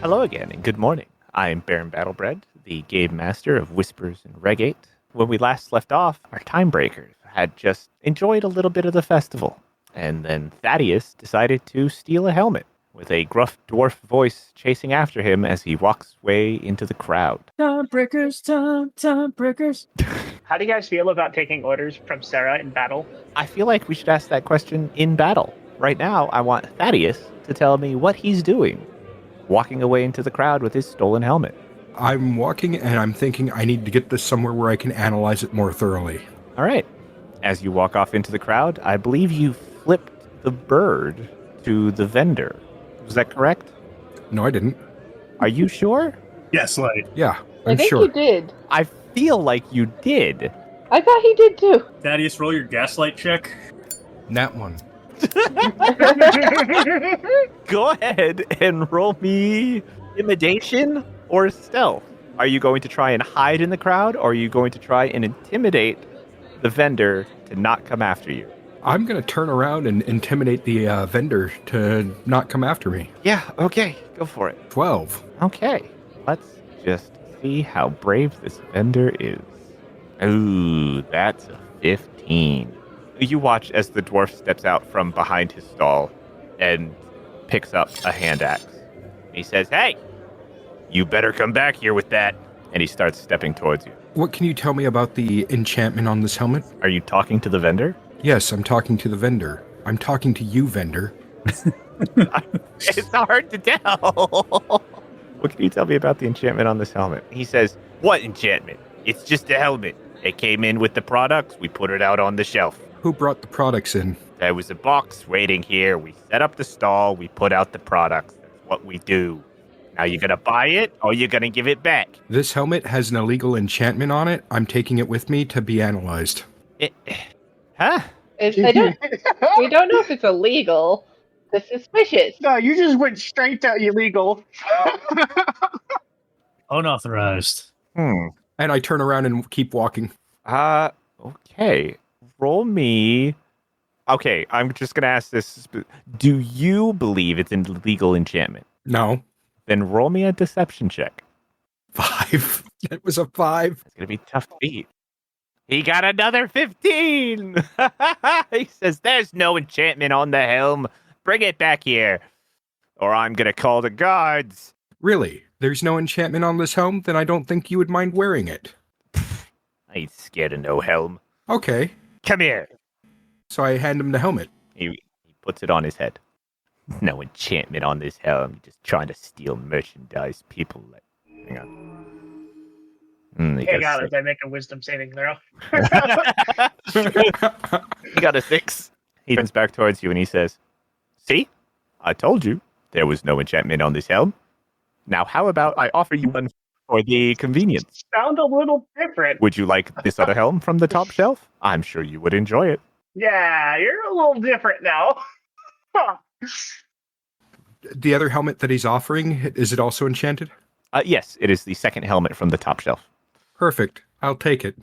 Hello again, and good morning. I'm Baron Battlebred, the game master of Whispers and Regate. When we last left off, our timebreakers had just enjoyed a little bit of the festival, and then Thaddeus decided to steal a helmet, with a gruff dwarf voice chasing after him as he walks way into the crowd. Time breakers. How do you guys feel about taking orders from Sarah in battle? I feel like we should ask that question in battle. Right now, I want Thaddeus to tell me what he's doing, walking away into the crowd with his stolen helmet. I'm walking and I'm thinking I need to get this somewhere where I can analyze it more thoroughly. All right. As you walk off into the crowd, I believe you flipped the bird to the vendor. Was that correct? No, I didn't. Are you sure? Gaslight. Yeah, I I'm think sure. you did. I feel like you did. I thought he did too. Thaddeus, roll your gaslight check. That one. Go ahead and roll me intimidation or stealth. Are you going to try and hide in the crowd, or are you going to try and intimidate the vendor to not come after you? I'm going to turn around and intimidate the vendor to not come after me. Yeah, okay. Go for it. 12. Okay. Let's just see how brave this vendor is. Ooh, that's a 15. You watch as the dwarf steps out from behind his stall and picks up a hand axe. He says, "Hey, you better come back here with that." And he starts stepping towards you. What can you tell me about the enchantment on this helmet? Are you talking to the vendor? Yes, I'm talking to the vendor. I'm talking to you, vendor. It's hard to tell. What can you tell me about the enchantment on this helmet? He says, "What enchantment? It's just a helmet. It came in with the products. We put it out on the shelf. Who brought the products in? There was a box waiting here. We set up the stall. We put out the products. That's what we do. Now you're going to buy it or you're going to give it back." This helmet has an illegal enchantment on it. I'm taking it with me to be analyzed. Huh? We don't know if it's illegal. It's suspicious. No, you just went straight to illegal. Unauthorized. And I turn around and keep walking. Okay. Roll me. Okay, I'm just going to ask this. Do you believe it's an illegal enchantment? No. Then roll me a deception check. 5. It was a 5. It's going to be tough to beat. He got another 15. He says, "There's no enchantment on the helm. Bring it back here, or I'm going to call the guards." Really? There's no enchantment on this helm? Then I don't think you would mind wearing it. I ain't scared of no helm. Okay. Come here. So I hand him the helmet. He puts it on his head. "No enchantment on this helm. You're just trying to steal merchandise. People like..." Hang on. He Hey, got got a it. I make a wisdom saving throw. He got a 6. He turns back towards you and he says, "See? I told you there was no enchantment on this helm. Now, how about I offer you one for the convenience? Sound a little different. Would you like this other helm from the top shelf? I'm sure you would enjoy it." Yeah, you're a little different now. The other helmet that he's offering, is it also enchanted? Yes, it is the second helmet from the top shelf. Perfect. I'll take it.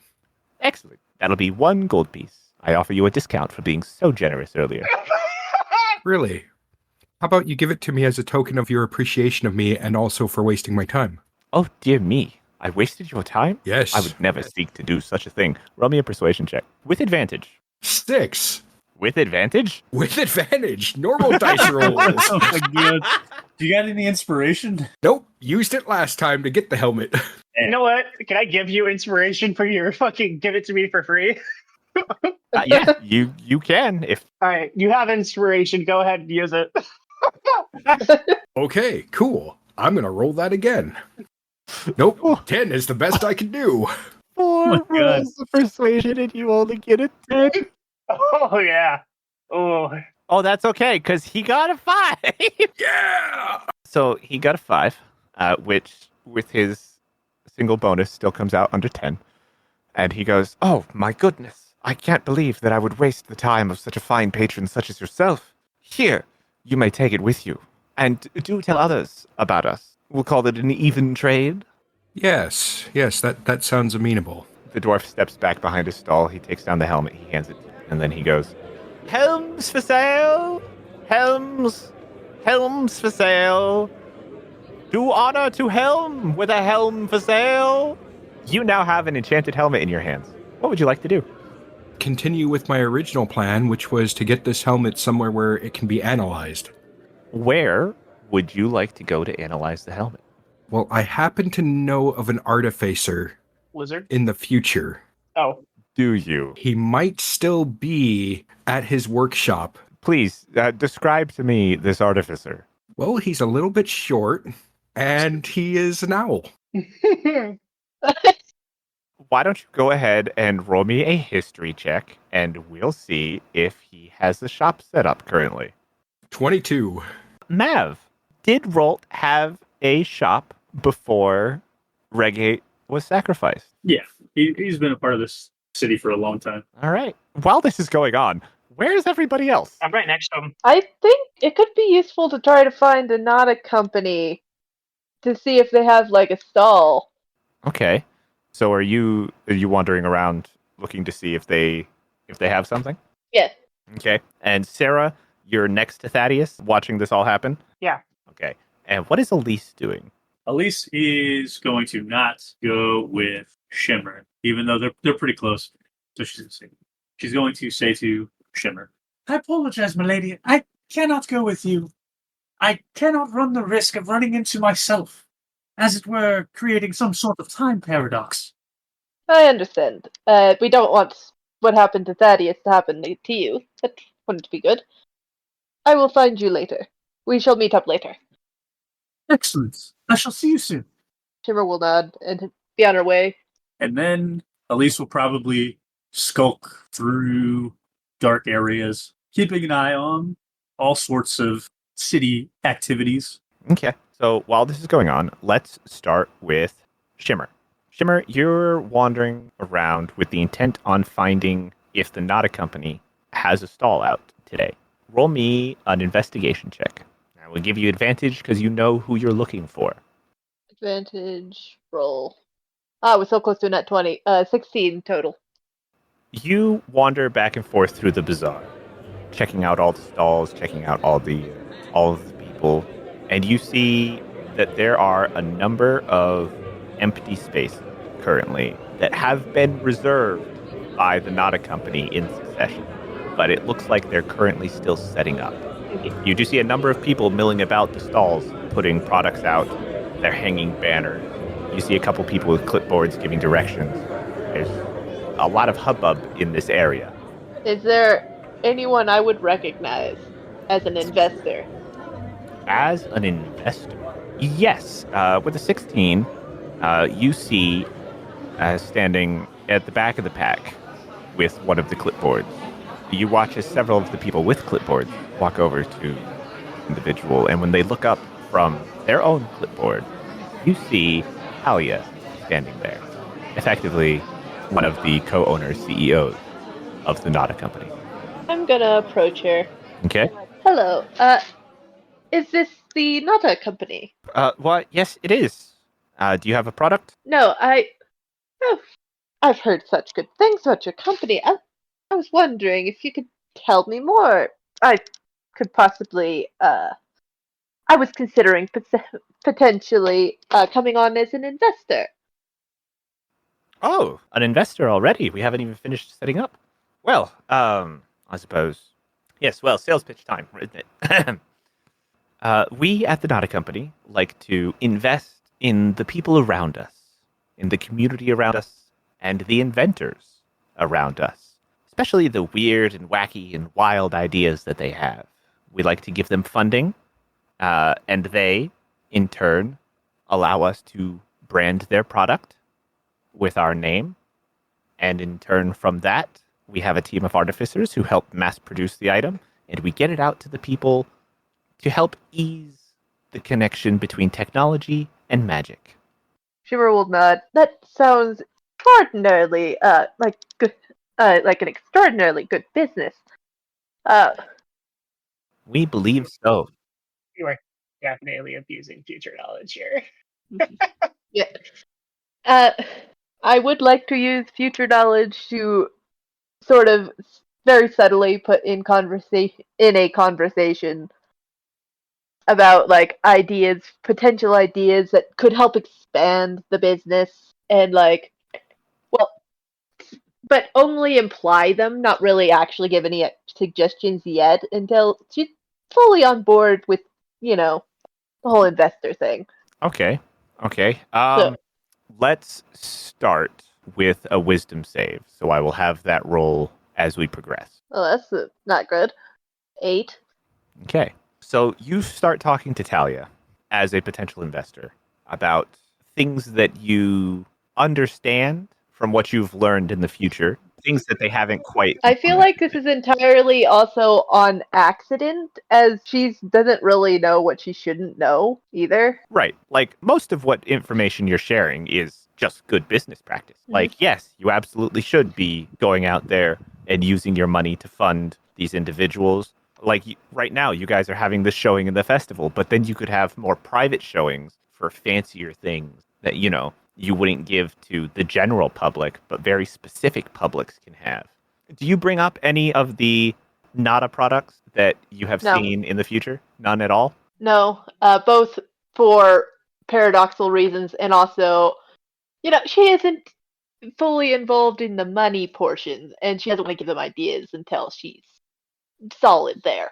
Excellent. That'll be 1 gold piece. I offer you a discount for being so generous earlier. Really? How about you give it to me as a token of your appreciation of me and also for wasting my time? Oh, dear me. I wasted your time? Yes. I would never seek to do such a thing. Roll me a persuasion check. With advantage. 6. With advantage? With advantage. Normal dice rolls. Oh my god. Do you got any inspiration? Nope. Used it last time to get the helmet. You know what? Can I give you inspiration for your fucking give it to me for free? Yeah, you can. If All right, you have inspiration. Go ahead and use it. Okay, cool. I'm going to roll that again. Nope. 10 is the best I can do. 4 my God. rolls of persuasion and you only get a 10. Oh yeah. Oh. Oh, that's okay, because he got a 5. Yeah. So he got a 5, which with his single bonus still comes out under 10. And he goes, "Oh, my goodness. I can't believe that I would waste the time of such a fine patron such as yourself. Here, you may take it with you. And do tell others about us. We'll call it an even trade." Yes, that sounds amenable. The dwarf steps back behind his stall. He takes down the helmet. He hands it. And then he goes, "Helms for sale! Helms for sale! Do honor to Helm with a helm for sale. You now have an enchanted helmet in your hands. What would you like to do? Continue with my original plan, which was to get this helmet somewhere where it can be analyzed. Where would you like to go to analyze the helmet? Well, I happen to know of an artificer Lizard. in the future. Oh, Do you? He might still be at his workshop. Please, describe to me this artificer. Well, he's a little bit short, and he is an owl. Why don't you go ahead and roll me a history check, and we'll see if he has the shop set up currently. 22. Mav, did Rolt have a shop before Regate was sacrificed? Yeah, he's been a part of this city for a long time. All right. While this is going on, where is everybody else? I'm right next to him. I think it could be useful to try to find a NoTa company to see if they have like a stall. Okay. So are you wandering around looking to see if they have something? Yes. Okay. And Sarah, you're next to Thaddeus watching this all happen? Yeah. Okay. And what is Elise doing? Elise is going to not go with Shimmer, even though they're pretty close. So she's going to say to Shimmer, "I apologize, milady. I cannot go with you. I cannot run the risk of running into myself, as it were, creating some sort of time paradox." I understand. We don't want what happened to Thaddeus to happen to you. That wouldn't be good. I will find you later. We shall meet up later. Excellent. I shall see you soon. Shimmer will nod and be on her way. And then Elise will probably skulk through dark areas, keeping an eye on all sorts of city activities. Okay. So while this is going on, let's start with Shimmer. Shimmer, you're wandering around with the intent on finding if the NoTa company has a stall out today. Roll me an investigation check. I will give you advantage because you know who you're looking for. Advantage roll. Ah, we're so close to a net 20. 16 total. You wander back and forth through the bazaar, checking out all the stalls, checking out all of the people, and you see that there are a number of empty spaces currently that have been reserved by the NoTa company in succession, but it looks like they're currently still setting up. You do see a number of people milling about the stalls, putting products out. They're hanging banners. You see a couple people with clipboards giving directions. There's a lot of hubbub in this area. Is there anyone I would recognize as an investor? As an investor, yes. With a 16, you see standing at the back of the pack with one of the clipboards. You watch as several of the people with clipboards walk over to the individual, and when they look up from their own clipboard, you see Nalia standing there, effectively one of the co-owners, CEOs of the NoTa company. I'm gonna approach her. Okay. Hello. Is this the NoTa company? Well, yes, it is. Do you have a product? No, I've heard such good things about your company. I was wondering if you could tell me more. I could possibly, I was considering potentially coming on as an investor. Oh, an investor already. We haven't even finished setting up. Well, I suppose. Yes, well, sales pitch time, isn't it? We at the NoTa Company like to invest in the people around us, in the community around us, and the inventors around us, especially the weird and wacky and wild ideas that they have. We like to give them funding, and they, in turn, allow us to brand their product with our name. And in turn from that, we have a team of artificers who help mass produce the item, and we get it out to the people to help ease the connection between technology and magic. Shimmer will nod. That sounds extraordinarily, like good, like an extraordinarily good business. We believe so. You are definitely abusing future knowledge here. Yeah. I would like to use future knowledge to sort of very subtly put in a conversation about like ideas, potential ideas that could help expand the business, and like, well, but only imply them, not really actually give any suggestions yet until she's fully on board with, the whole investor thing. Okay. Okay. So, Let's start with a wisdom save. So I will have that roll as we progress. well, that's not good. 8. Okay. So you start talking to Talia as a potential investor about things that you understand from what you've learned in the future, things that they haven't quite I feel like this is entirely also on accident, as she doesn't really know what she shouldn't know either. Right. Like most of what information you're sharing is just good business practice. Mhm. Like, yes, you absolutely should be going out there and using your money to fund these individuals. Like right now, you guys are having this showing in the festival, but then you could have more private showings for fancier things that, you wouldn't give to the general public, but very specific publics can have. Do you bring up any of the NoTa products that you have No. seen in the future? None at all? No, both for paradoxical reasons, and also, she isn't fully involved in the money portions, and she doesn't want to give them ideas until she's solid there.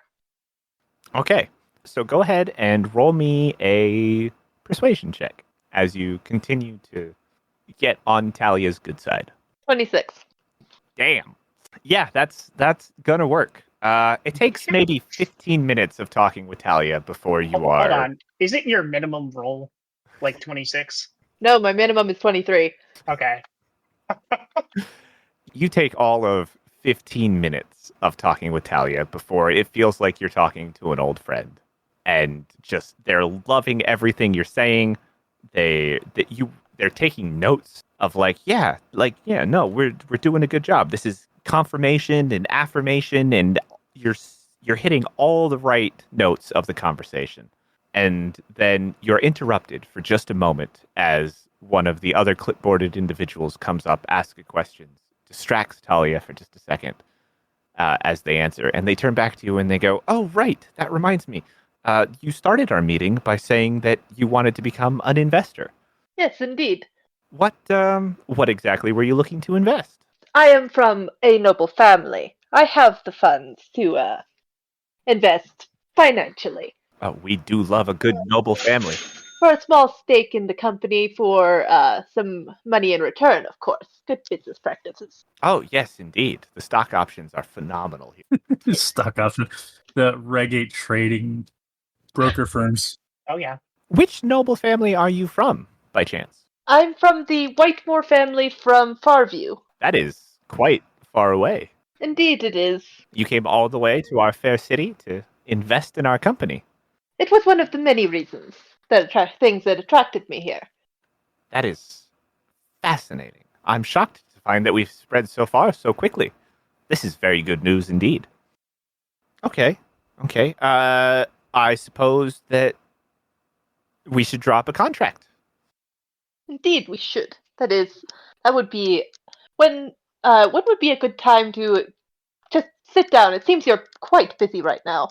Okay, so go ahead and roll me a persuasion check as you continue to get on Talia's good side. 26. Damn. Yeah, that's gonna work. It takes maybe 15 minutes of talking with Talia before you Hold are. on. Isn't your minimum roll like 26? No, my minimum is 23. Okay. You take all of 15 minutes of talking with Talia before it feels like you're talking to an old friend, and just they're loving everything you're saying. They're taking notes of no, we're doing a good job. This is confirmation and affirmation, and you're hitting all the right notes of the conversation. And then you're interrupted for just a moment as one of the other clipboarded individuals comes up, asks a question, distracts Talia for just a second as they answer, and they turn back to you and they go, "Oh, right, that reminds me. You started our meeting by saying that you wanted to become an investor. Yes, indeed. What exactly were you looking to invest?" I am from a noble family. I have the funds to invest financially. Oh, we do love a good noble family. For a small stake in the company, for some money in return, of course. Good business practices. Oh, yes, indeed. The stock options are phenomenal here. Stock option, the Reg 8 trading broker firms. Oh, yeah. Which noble family are you from, by chance? I'm from the Whitemore family from Farview. That is quite far away. Indeed it is. You came all the way to our fair city to invest in our company. It was one of the many reasons, things that attracted me here. That is fascinating. I'm shocked to find that we've spread so far so quickly. This is very good news indeed. Okay. I suppose that we should drop a contract. Indeed, we should. That would be when would be a good time to just sit down? It seems you're quite busy right now.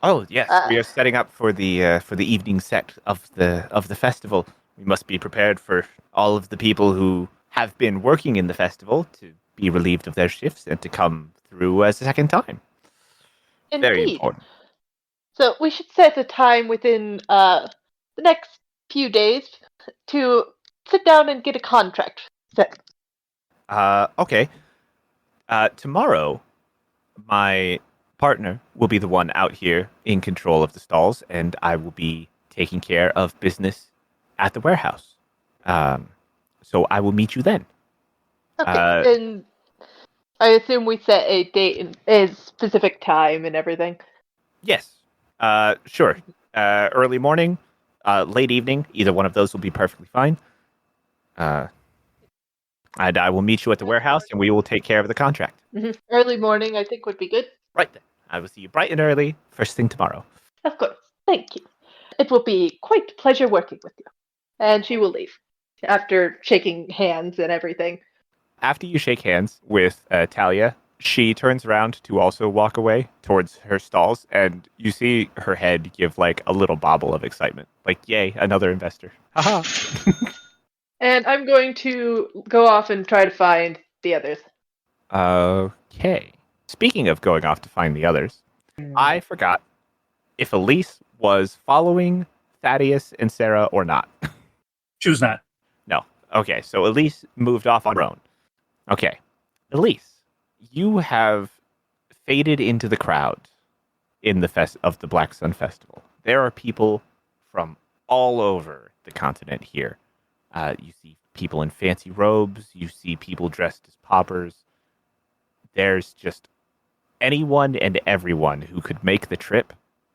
Oh yes, we are setting up for the evening set of the festival. We must be prepared for all of the people who have been working in the festival to be relieved of their shifts and to come through as a second time. Indeed. Very important. So we should set a time within the next few days to sit down and get a contract set. Okay. Tomorrow, my partner will be the one out here in control of the stalls, and I will be taking care of business at the warehouse. So I will meet you then. Okay, and I assume we set a date and a specific time and everything. Yes. Sure. Early morning, late evening, either one of those will be perfectly fine. And I will meet you at the warehouse, and we will take care of the contract. Mm-hmm. Early morning, I think, would be good. Right then. I will see you bright and early, first thing tomorrow. Of course. Thank you. It will be quite a pleasure working with you. And she will leave after shaking hands and everything. After you shake hands with Talia, She turns around to also walk away towards her stalls, and you see her head give like a little bobble of excitement. Like, yay, another investor. Haha. And I'm going to go off and try to find the others. Okay. Speaking of going off to find the others, I forgot if Elise was following Thaddeus and Sarah or not. She was not. No. Okay, so Elise moved off on her own. Okay. Elise, you have faded into the crowd in the Black Sun Festival. There are people from all over the continent here. You see people in fancy robes. You see people dressed as paupers. There's just anyone and everyone who could make the trip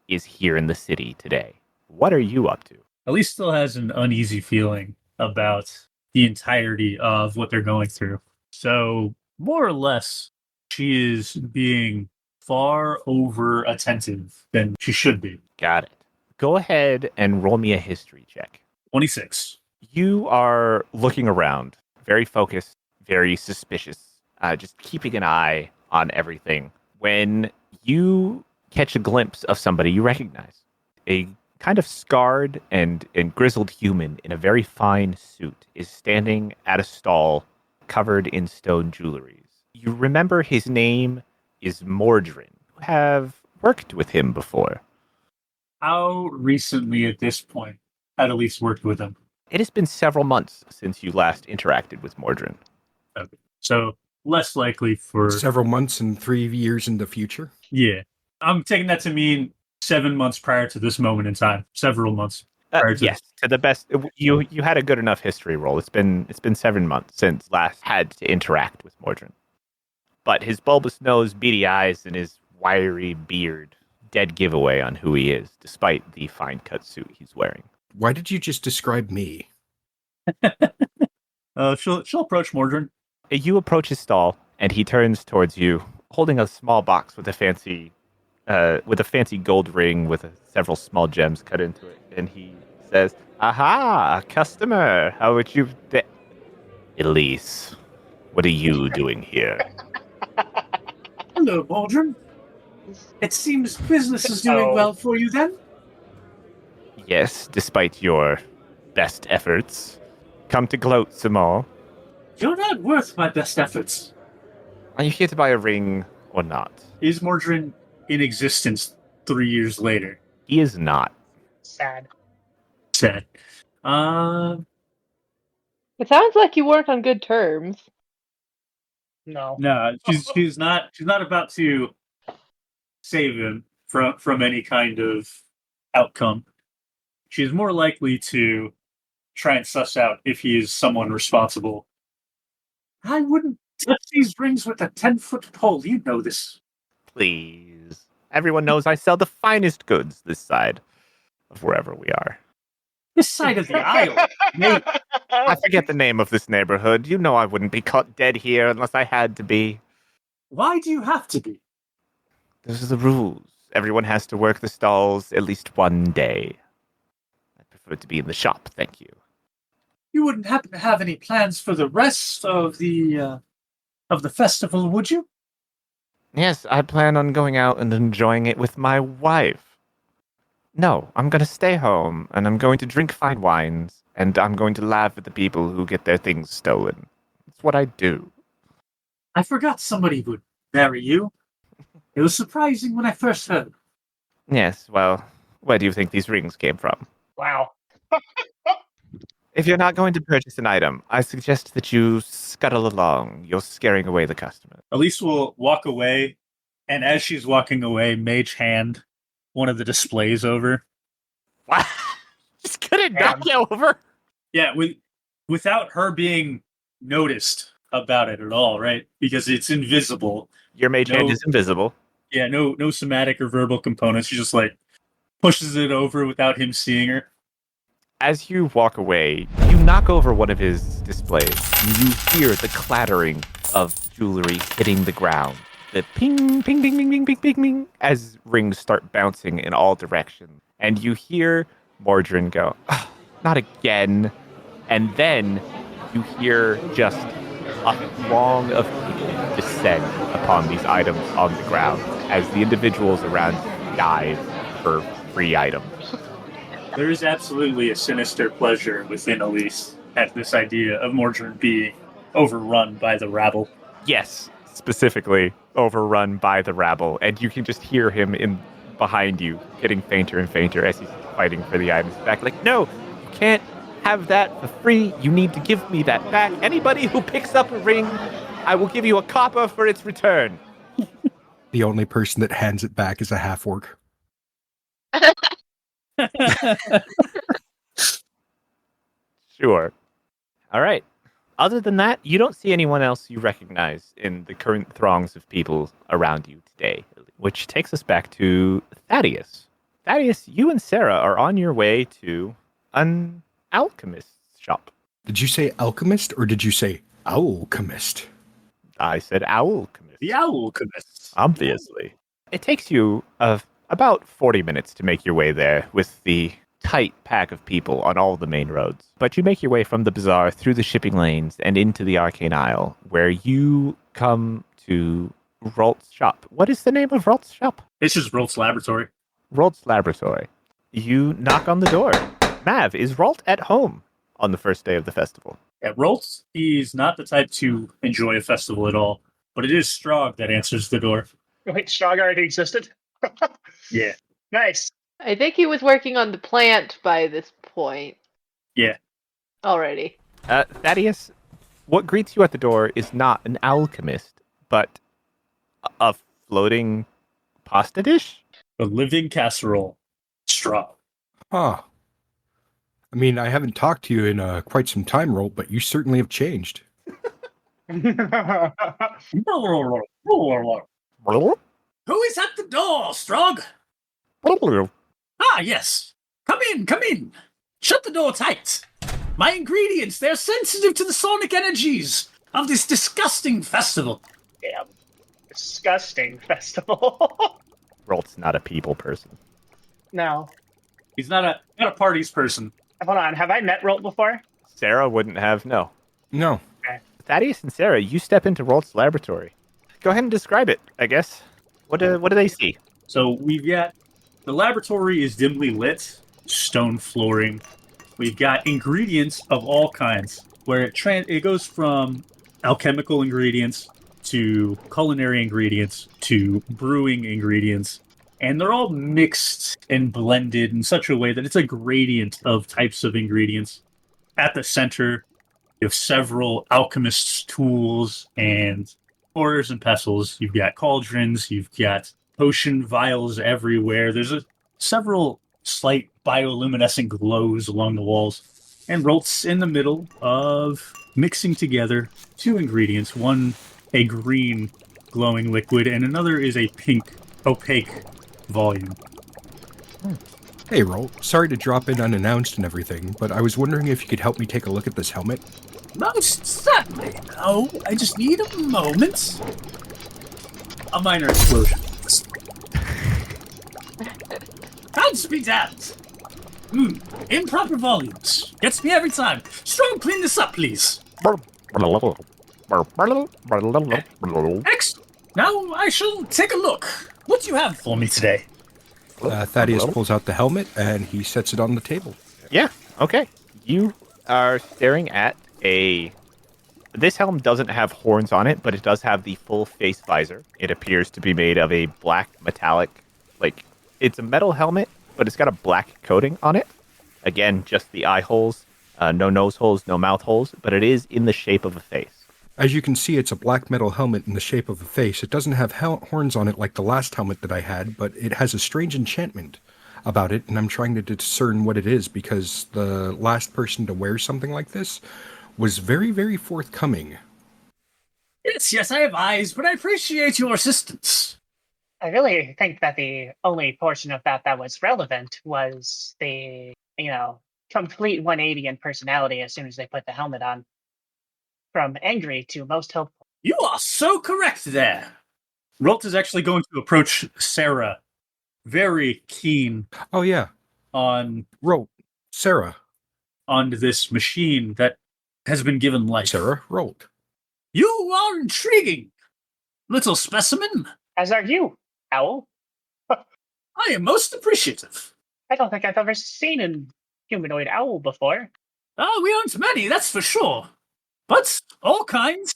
is here in the city today. What are you up to? Elise still has an uneasy feeling about the entirety of what they're going through. So, more or less, she is being far over attentive than she should be. Got it. Go ahead and roll me a history check. 26. You are looking around, very focused, very suspicious, just keeping an eye on everything. When you catch a glimpse of somebody you recognize, a kind of scarred and grizzled human in a very fine suit is standing at a stall covered in stone jewelries. You remember his name is Mordrin. You have worked with him before. How recently at this point had Elise worked with him? It has been several months since you last interacted with Mordrin. Okay. So, less likely for... Several months and 3 years in the future. Yeah. I'm taking that to mean 7 months prior to this moment in time. Several months prior to yes, to the best. You had a good enough history roll. It's been 7 months since last had to interact with Mordrin. But his bulbous nose, beady eyes, and his wiry beard, dead giveaway on who he is, despite the fine cut suit he's wearing. Why did you just describe me? She'll approach Mordrin. You approach his stall, and he turns towards you, holding a small box with a fancy gold ring with several small gems cut into it. And he says, "Aha, customer! How would you... Elise, what are you doing here?" Hello, Mordrin. It seems business is doing well for you then? Yes, despite your best efforts. Come to gloat some more. You're not worth my best efforts. Are you here to buy a ring or not? Is Mordrin in existence 3 years later? He is not. Sad. Sad. It sounds like you weren't on good terms. No. No, she's not about to save him from any kind of outcome. She's more likely to try and suss out if he is someone responsible. I wouldn't touch these rings with a 10-foot pole. You know this. Please. Everyone knows I sell the finest goods this side of wherever we are. This side of the aisle. Mate, I forget the name of this neighborhood. You know I wouldn't be caught dead here unless I had to be. why do you have to be? Those are the rules. Everyone has to work the stalls at least one day. I prefer to be in the shop, thank you. You wouldn't happen to have any plans for the rest of the festival, would you? Yes, I plan on going out and enjoying it with my wife. No, I'm going to stay home, and I'm going to drink fine wines, and I'm going to laugh at the people who get their things stolen. It's what I do. I forgot somebody would marry you. It was surprising when I first heard. Yes, well, where do you think these rings came from? Wow. If you're not going to purchase an item, I suggest that you scuttle along. You're scaring away the customer. Elise will walk away, and as she's walking away, mage hand one of the displays over. What? Just gonna knock you over? Yeah, without her being noticed about it at all, right? Because it's invisible. Your mage hand is invisible. Yeah, no somatic or verbal components. She just like pushes it over without him seeing her. As you walk away, you knock over one of his displays. You hear the clattering of jewelry hitting the ground. The ping, ping, ping, ping, ping, ping, ping, ping, as rings start bouncing in all directions. And you hear Mordrin go, "Oh, not again." And then you hear just a throng of people descend upon these items on the ground as the individuals around you dive for free items. There is absolutely a sinister pleasure within Elise at this idea of Mordred being overrun by the rabble. Yes, specifically overrun by the rabble, and you can just hear him in behind you getting fainter and fainter as he's fighting for the items back. Like, no, you can't have that for free. You need to give me that back. Anybody who picks up a ring, I will give you a copper for its return. The only person that hands it back is a half-orc. Sure. All right. Other than that, you don't see anyone else you recognize in the current throngs of people around you today, which takes us back to Thaddeus. Thaddeus, you and Sarah are on your way to an alchemist's shop. Did you say alchemist or did you say alchemist? I said alchemist. The alchemists. Obviously. It takes you about 40 minutes to make your way there with the tight pack of people on all the main roads. But you make your way from the bazaar through the shipping lanes and into the Arcane Isle, where you come to Rolt's shop. What is the name of Rolt's shop? It's just Rolt's laboratory. Rolt's laboratory. You knock on the door. Mav, is Rolt at home on the first day of the festival? Yeah, Rolt, he's not the type to enjoy a festival at all, but it is Strog that answers the door. Wait, Strog already existed? Yeah. Nice. I think he was working on the plant by this point. Yeah. Already. Thaddeus, what greets you at the door is not an alchemist, but a floating pasta dish? A living casserole. Strog. Huh. I mean, I haven't talked to you in quite some time, Rolt, but you certainly have changed. Who is at the door, Strog? Ah, yes. Come in, come in. Shut the door tight. My ingredients, they're sensitive to the sonic energies of this disgusting festival. Damn. Disgusting festival. Rolt's not a people person. No. He's not a parties person. Hold on. Have I met Rolt before? Sarah wouldn't have, no. No. Thaddeus and Sarah, you step into Rolt's laboratory. Go ahead and describe it, I guess. What do they see? So we've got the laboratory is dimly lit, stone flooring. We've got ingredients of all kinds, where it goes from alchemical ingredients to culinary ingredients to brewing ingredients, and they're all mixed and blended in such a way that it's a gradient of types of ingredients. At the center, you have several alchemists' tools and mortars and pestles. You've got cauldrons. You've got potion vials everywhere. There's several slight bioluminescent glows along the walls. And Rolt's in the middle of mixing together two ingredients. One, a green glowing liquid, and another is a pink opaque volume. Hey, Rolt. Sorry to drop in unannounced and everything, but I was wondering if you could help me take a look at this helmet. Most certainly. No, I just need a moment. A minor explosion. Can't be damned. Improper volumes. Gets me every time. Strong, clean this up, please. Excellent. Now I shall take a look. What do you have for me today? Thaddeus pulls out the helmet and he sets it on the table. Yeah, okay. You are staring at this helm doesn't have horns on it, but it does have the full face visor. It appears to be made of a black metallic, it's a metal helmet, but it's got a black coating on it. Again, just the eye holes, no nose holes, no mouth holes, but it is in the shape of a face. As you can see, it's a black metal helmet in the shape of a face. It doesn't have horns on it like the last helmet that I had, but it has a strange enchantment about it, and I'm trying to discern what it is because the last person to wear something like this was very, very forthcoming. Yes, I have eyes, but I appreciate your assistance. I really think that the only portion of that was relevant was the, complete 180 in personality as soon as they put the helmet on. From angry to most hopeful. You are so correct there. Rolt is actually going to approach Sarah, very keen Oh, yeah. on Rolt. Sarah. this machine that has been given life. Sarah. Rolt. You are intriguing. little specimen. As are you, Owl. I am most appreciative. I don't think I've ever seen a humanoid owl before. We aren't many, that's for sure. But all kinds.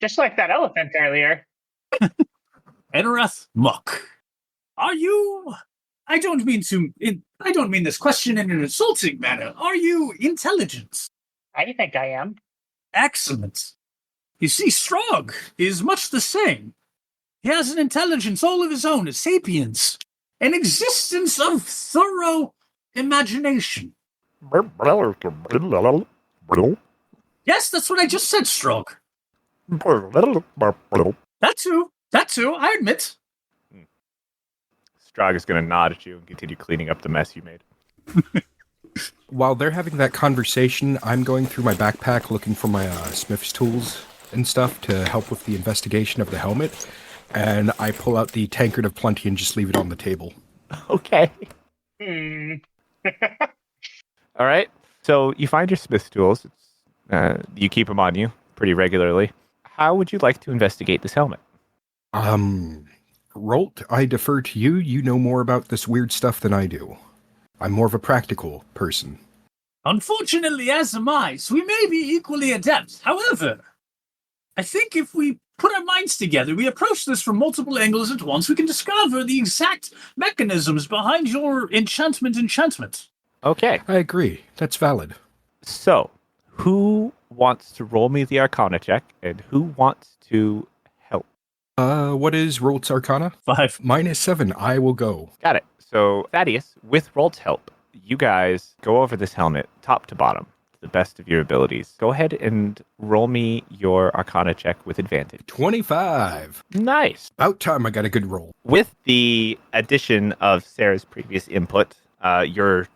Just like that elephant earlier. Enrath Muck. Are you... I don't mean this question in an insulting manner. Are you intelligent? I think I am. Excellent. You see, Strog is much the same. He has an intelligence all of his own, a sapience, an existence of thorough imagination. Yes, that's what I just said, Strog. That too, I admit. Strog is going to nod at you and continue cleaning up the mess you made. While they're having that conversation, I'm going through my backpack looking for my smith's tools and stuff to help with the investigation of the helmet, and I pull out the tankard of plenty and just leave it on the table. Okay. Hmm. All right. So you find your smith's tools. You keep them on you pretty regularly. How would you like to investigate this helmet? Rolt, I defer to you. You know more about this weird stuff than I do. I'm more of a practical person. Unfortunately, as am I, so we may be equally adept. However, I think if we put our minds together, we approach this from multiple angles at once, we can discover the exact mechanisms behind your enchantment. Okay. I agree. That's valid. So, who wants to roll me the Arcana check, and who wants to help? What is Rolt's Arcana? 5. Mine is 7. I will go. Got it. So, Thaddeus, with Rolt's help, you guys go over this helmet top to bottom to the best of your abilities. Go ahead and roll me your Arcana check with advantage. 25. Nice. About time I got a good roll. With the addition of Sarah's previous input, your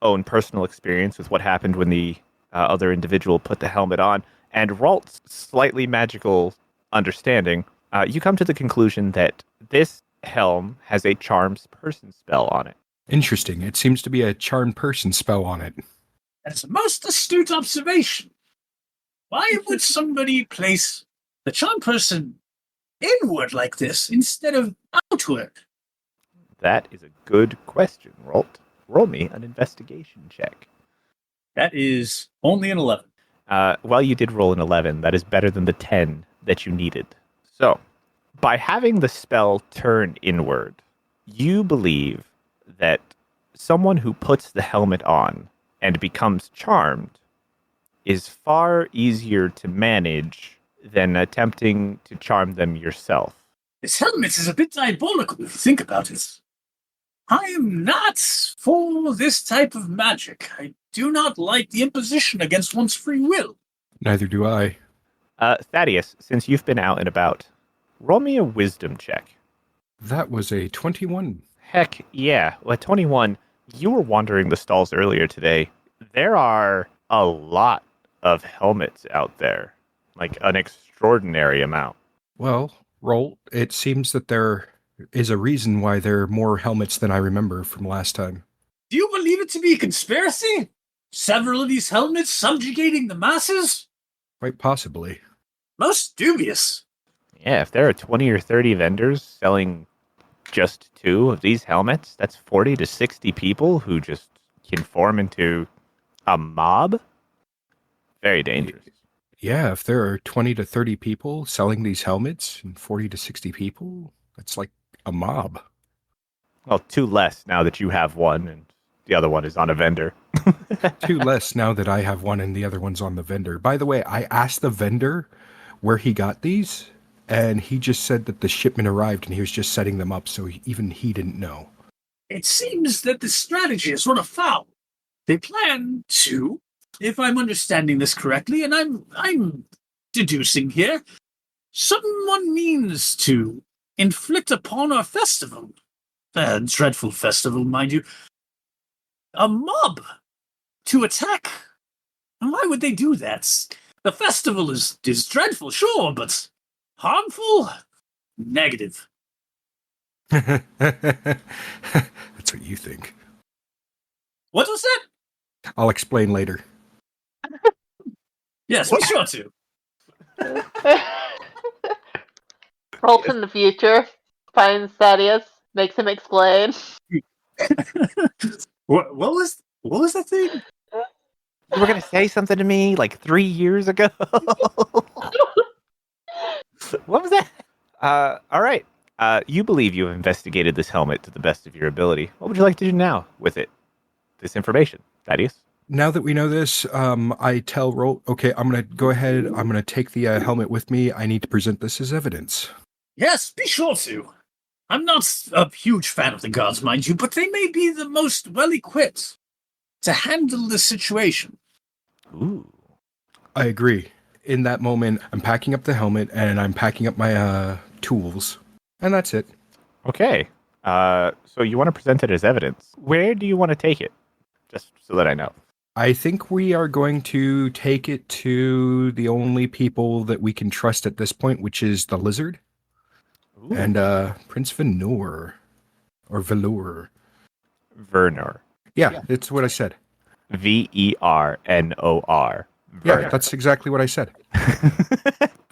own personal experience with what happened when the other individual put the helmet on, and Rolt's slightly magical understanding, you come to the conclusion that this helm has a charms person spell on it. Interesting. It seems to be a charm person spell on it. That's a most astute observation. Why would somebody place the charm person inward like this instead of outward? That is a good question, Rolt. Roll me an investigation check. That is only an 11. Well, you did roll an 11. That is better than the 10 that you needed. So, by having the spell turn inward, you believe that someone who puts the helmet on and becomes charmed is far easier to manage than attempting to charm them yourself. This helmet is a bit diabolical if you think about it. I am not for this type of magic. I do not like the imposition against one's free will. Neither do I. Thaddeus, since you've been out and about, roll me a wisdom check. That was a 21. Heck yeah. Well, at 21, you were wandering the stalls earlier today. There are a lot of helmets out there. Like an extraordinary amount. Well, Rolt, it seems that there is a reason why there are more helmets than I remember from last time. Do you believe it to be a conspiracy? Several of these helmets subjugating the masses? Quite possibly. Most dubious. Yeah, if there are 20 or 30 vendors selling just 2 of these helmets, that's 40 to 60 people who just can form into a mob. Very dangerous. Yeah, if there are 20 to 30 people selling these helmets and 40 to 60 people, that's like a mob. Well, 2 less now that you have one and the other one is on a vendor. 2 less now that I have one and the other one's on the vendor. By the way, I asked the vendor where he got these, and he just said that the shipment arrived and he was just setting them up, so even he didn't know. It seems that the strategy is sort of foul. They plan to, if I'm understanding this correctly, and I'm deducing here, someone means to inflict upon our festival, a dreadful festival, mind you, a mob to attack. And why would they do that? The festival is dreadful, sure, but harmful? Negative. That's what you think. What was that? I'll explain later. Yes, be sure to. Rolls in the future, finds Thaddeus, makes him explain. What was that thing? You were going to say something to me like 3 years ago. What was that? All right. You believe you have investigated this helmet to the best of your ability. What would you like to do now with it? This information, Thaddeus? Now that we know this, I tell Roll, okay, I'm going to go ahead. I'm going to take the helmet with me. I need to present this as evidence. Yes, be sure to. I'm not a huge fan of the guards, mind you, but they may be the most well-equipped to handle this situation. Ooh. I agree. In that moment, I'm packing up the helmet and I'm packing up my tools. And that's it. Okay. So you want to present it as evidence. Where do you want to take it? Just so that I know. I think we are going to take it to the only people that we can trust at this point, which is the lizard. Ooh. And Prince Venor. Or Velour. Vernor. Yeah, it's what I said. Vernor. Yeah, that's exactly what I said.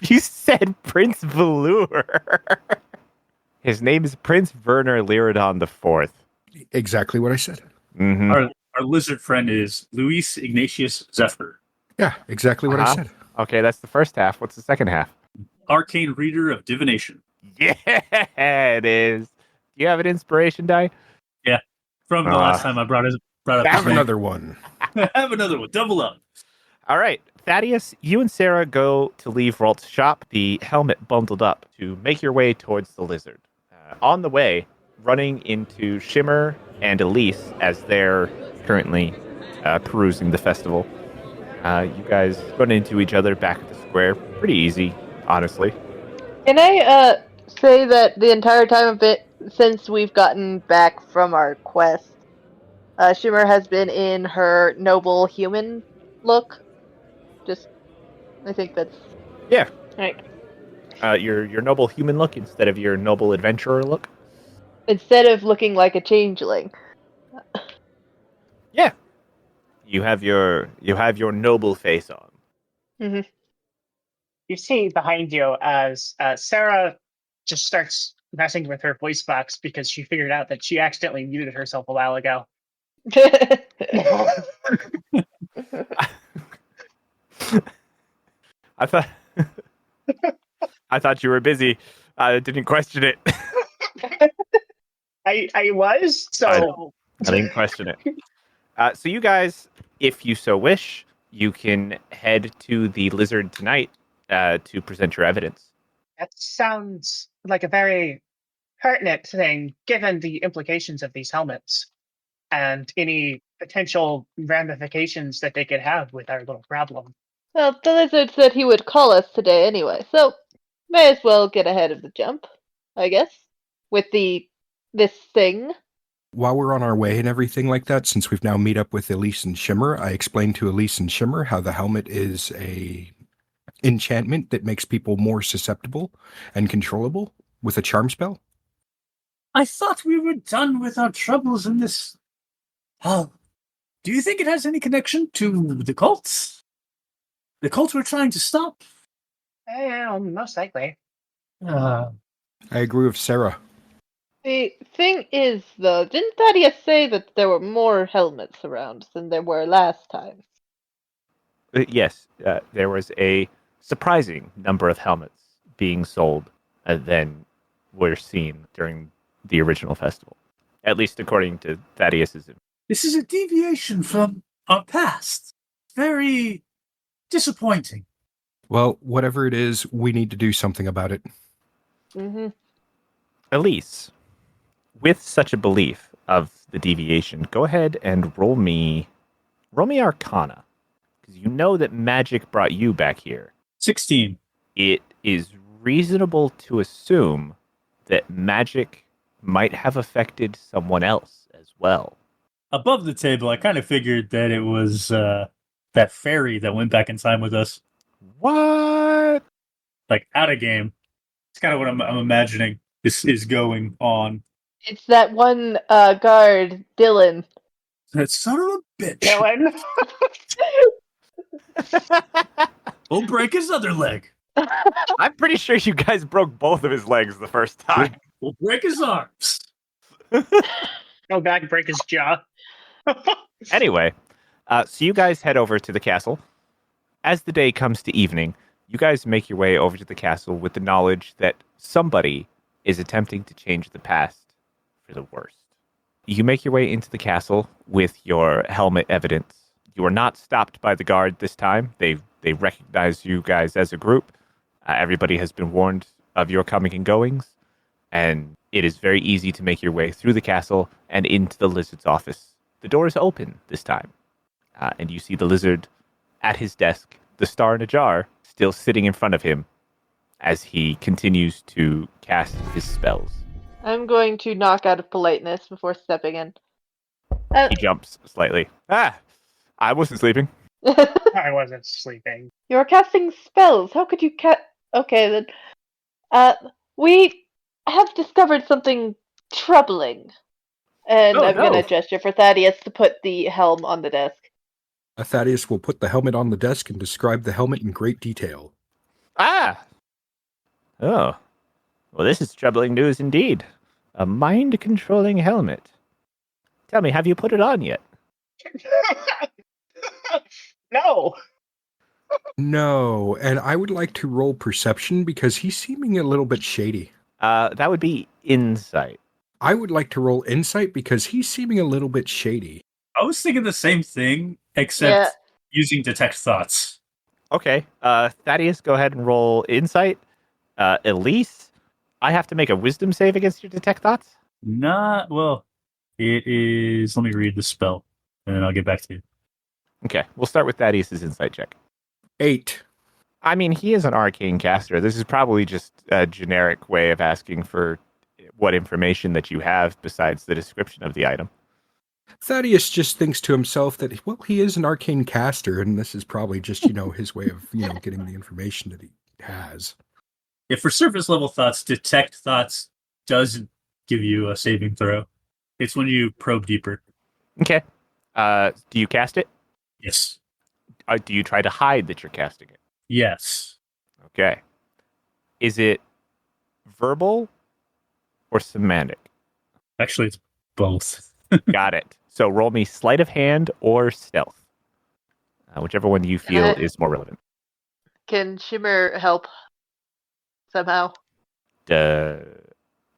You said Prince Velour. His name is Prince Werner Lyridon IV. Exactly what I said. Mm-hmm. Our lizard friend is Luis Ignatius Zephyr, Yeah, exactly what I said. Okay, that's the first half. What's the second half? arcane reader of divination. Yeah, it is. Do you have an inspiration die? From the last time I brought up Have his name. another one. Have another one. Double up. All right, Thaddeus, you and Sarah go to leave Ralt's shop, the helmet bundled up, to make your way towards the lizard. On the way, running into Shimmer and Elise as they're currently perusing the festival. You guys run into each other back at the square. Pretty easy, honestly. Can I say that the entire time of it, since we've gotten back from our quest, Shimmer has been in her noble human look? I think that's... Yeah. Right. Your noble human look instead of your noble adventurer look. Instead of looking like a changeling. Yeah. You have your noble face on. Mm-hmm. You see behind you as Sarah just starts messing with her voice box because she figured out that she accidentally muted herself a while ago. I thought I thought you were busy. I didn't question it. I was, so... I didn't question it. So you guys, if you so wish, you can head to the lizard tonight to present your evidence. That sounds like a very pertinent thing, given the implications of these helmets and any potential ramifications that they could have with our little problem. Well, the lizard said he would call us today anyway, so may as well get ahead of the jump, I guess, with this thing. While we're on our way and everything like that, since we've now meet up with Elise and Shimmer, I explained to Elise and Shimmer how the helmet is a enchantment that makes people more susceptible and controllable with a charm spell. I thought we were done with our troubles in this. Oh, do you think it has any connection to the cults? The cults we're trying to stop? Most likely. Uh, I agree with Sarah. The thing is, though, didn't Thaddeus say that there were more helmets around than there were last time? Yes, there was a surprising number of helmets being sold than were seen during the original festival, at least according to Thaddeus's. this is a deviation from our past. Very disappointing. Well, whatever it is, we need to do something about it. Mm-hmm. Elise, with such a belief of the deviation, go ahead and roll me Arcana, because you know that magic brought you back here. 16. It is reasonable to assume that magic might have affected someone else as well. Above the table, I kind of figured that it was that fairy that went back in time with us. What? Like, out of game. It's kind of what I'm imagining this is going on. It's that one guard, Dylan. That son of a bitch. Dylan. We'll break his other leg. I'm pretty sure you guys broke both of his legs the first time. We'll break his arms. Go back and break his jaw. Anyway, so you guys head over to the castle. As the day comes to evening, you guys make your way over to the castle with the knowledge that somebody is attempting to change the past for the worst. You make your way into the castle with your helmet evidence. You are not stopped by the guard this time. They recognize you guys as a group. Everybody has been warned of your coming and goings, and it is very easy to make your way through the castle and into the lizard's office. The door is open this time, and you see the lizard at his desk, the star in a jar, still sitting in front of him as he continues to cast his spells. I'm going to knock out of politeness before stepping in. He jumps slightly. I wasn't sleeping. I wasn't sleeping. You're casting spells. How could you Okay, then. We have discovered something troubling. And Oh, I'm no. going to gesture for Thaddeus to put the helm on the desk. Thaddeus will put the helmet on the desk and describe the helmet in great detail. Ah! Oh. Well, this is troubling news indeed. A mind-controlling helmet. Tell me, have you put it on yet? No. No, and I would like to roll perception because he's seeming a little bit shady. That would be insight. I would like to roll insight because he's seeming a little bit shady. I was thinking the same thing, except using detect thoughts. Okay. Thaddeus, go ahead and roll insight. Elise, I have to make a wisdom save against your detect thoughts? It is. Let me read the spell, and then I'll get back to you. Okay, we'll start with Thaddeus' insight check. 8. I mean, he is an arcane caster. This is probably just a generic way of asking for what information that you have besides the description of the item. Thaddeus just thinks to himself that, well, he is an arcane caster, and this is probably just, his way of, getting the information that he has. If for surface level thoughts, detect thoughts doesn't give you a saving throw. It's when you probe deeper. Okay. Do you cast it? Yes. Do you try to hide that you're casting it? Yes. Okay. Is it verbal or semantic? Actually, it's both. Got it. So roll me sleight of hand or stealth. Whichever one you feel is more relevant. Can Shimmer help somehow?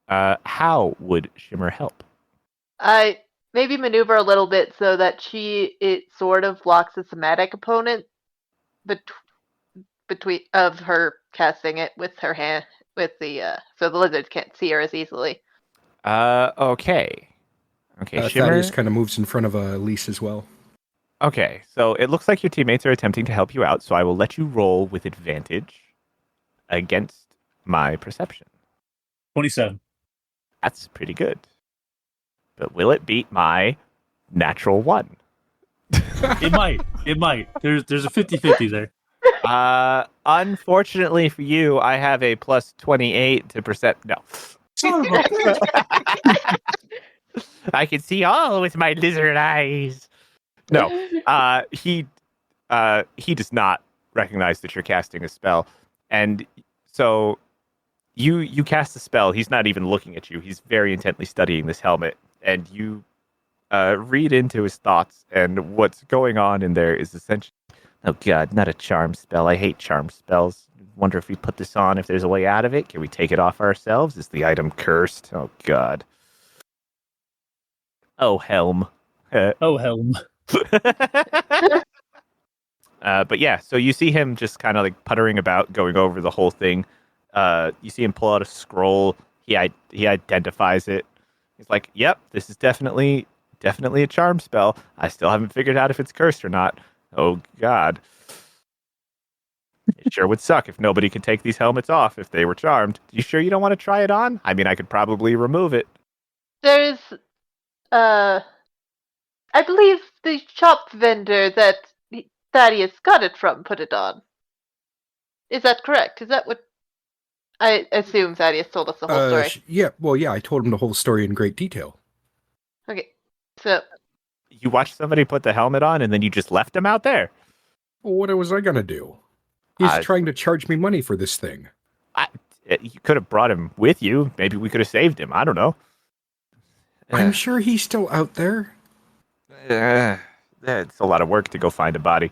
How would Shimmer help? I maybe maneuver a little bit so that it sort of blocks the somatic opponent between of her casting it with her hand so the lizards can't see her as easily. Okay. Okay, Shimmer. Thaddeus kind of moves in front of Elise as well. Okay, so it looks like your teammates are attempting to help you out, so I will let you roll with advantage against my perception. 27. That's pretty good. But will it beat my natural 1? It might. It might. There's a 50-50 there. Unfortunately for you, I have a plus 28 to percept. No. Son of a bitch. I can see all with my lizard eyes. No. He does not recognize that you're casting a spell. And so you cast a spell. He's not even looking at you. He's very intently studying this helmet. And you read into his thoughts. And what's going on in there is essentially, oh God, not a charm spell. I hate charm spells. Wonder if we put this on, if there's a way out of it. Can we take it off ourselves? Is the item cursed? Oh God. Oh, helm. Oh, helm. But yeah, so you see him just kind of like puttering about, going over the whole thing. You see him pull out a scroll. He identifies it. He's like, "Yep, this is definitely a charm spell. I still haven't figured out if it's cursed or not. Oh God, it sure would suck if nobody could take these helmets off if they were charmed. You sure you don't want to try it on? I mean, I could probably remove it." There's I believe the shop vendor that Thaddeus got it from put it on. Is that correct? Is that what I assume Thaddeus told us the whole story? Yeah, I told him the whole story in great detail. Okay, so You watched somebody put the helmet on and then you just left him out there. Well, what was I going to do? He's Uh, trying to charge me money for this thing. You could have brought him with you. Maybe we could have saved him. I don't know. I'm sure he's still out there. It's a lot of work to go find a body.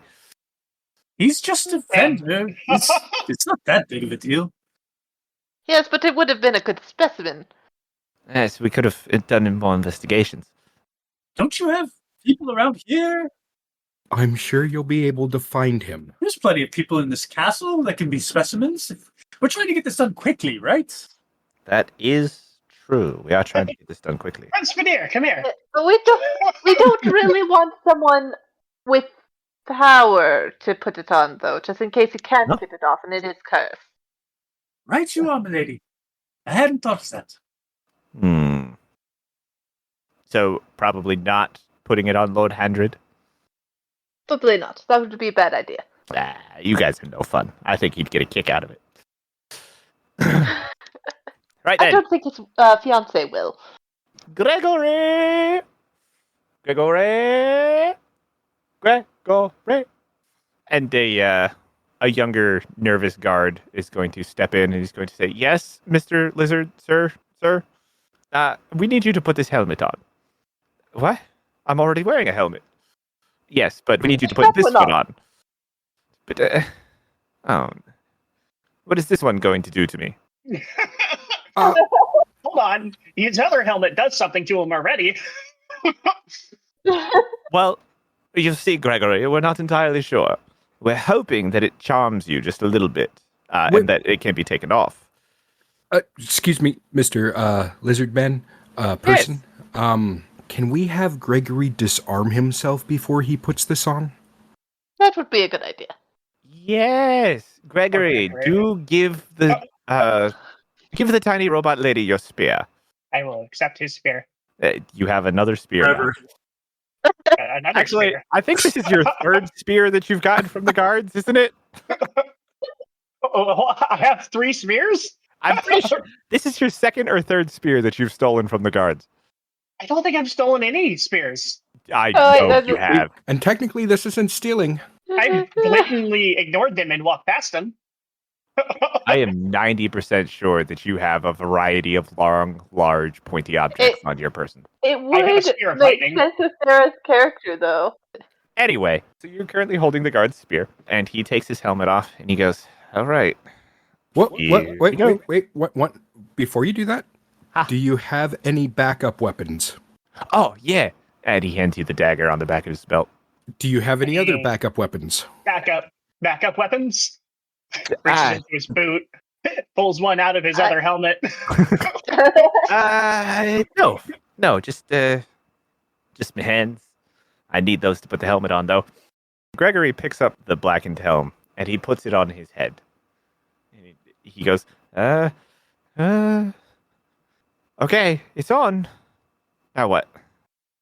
He's just a vendor. It's not that big of a deal. Yes, but it would have been a good specimen. Yes, we could have done more investigations. Don't you have people around here? I'm sure you'll be able to find him. There's plenty of people in this castle that can be specimens. We're trying to get this done quickly, right? That is true. We are trying to get this done quickly. Prince Veneer, come here. But we don't really want someone with power to put it on, though, just in case he can't No. get it off and it is cursed. Right you are, milady. I hadn't thought of that. So probably not putting it on Lord Handred. Probably not. That would be a bad idea. You guys are no fun. I think he'd get a kick out of it. Right I then, don't think his fiance will. Gregory, and a younger, nervous guard is going to step in and he's going to say, "Yes, Mr. Lizard, sir. We need you to put this helmet on." What? I'm already wearing a helmet. Yes, but we need you to put this one on. But, what is this one going to do to me? Hold on. His other helmet does something to him already. Well, you see, Gregory, we're not entirely sure. We're hoping that it charms you just a little bit, and that it can be taken off. Excuse me, Mr. Lizard Man, person. Yes. Can we have Gregory disarm himself before he puts this on? That would be a good idea. Yes, Gregory, Okay, do give the tiny robot lady your spear. I will accept his spear. You have another spear now. Forever. Another Actually, spear. I think this is your third spear that you've gotten from the guards, isn't it? Oh, I have 3 spears? I'm pretty sure this is your second or third spear that you've stolen from the guards. I don't think I've stolen any spears. I Oh, know you have. And technically, this isn't stealing. I blatantly ignored them and walked past them. I am 90% sure that you have a variety of long, large, pointy objects on your person. It have a would spear of make lightning. sense with Sarah's character, though. Anyway, so you're currently holding the guard's spear, and he takes his helmet off, and he goes, "All right." What? Here Wait, we go. wait. What? Before you do that, Huh. do you have any backup weapons? Oh, yeah. And he hands you the dagger on the back of his belt. Do you have any other backup weapons? Backup weapons. Reaches Ah. into his boot, pulls one out of his other helmet. No, just my hands. I need those to put the helmet on, though. Gregory picks up the blackened helm, and he puts it on his head. And he goes, okay, it's on. Now what?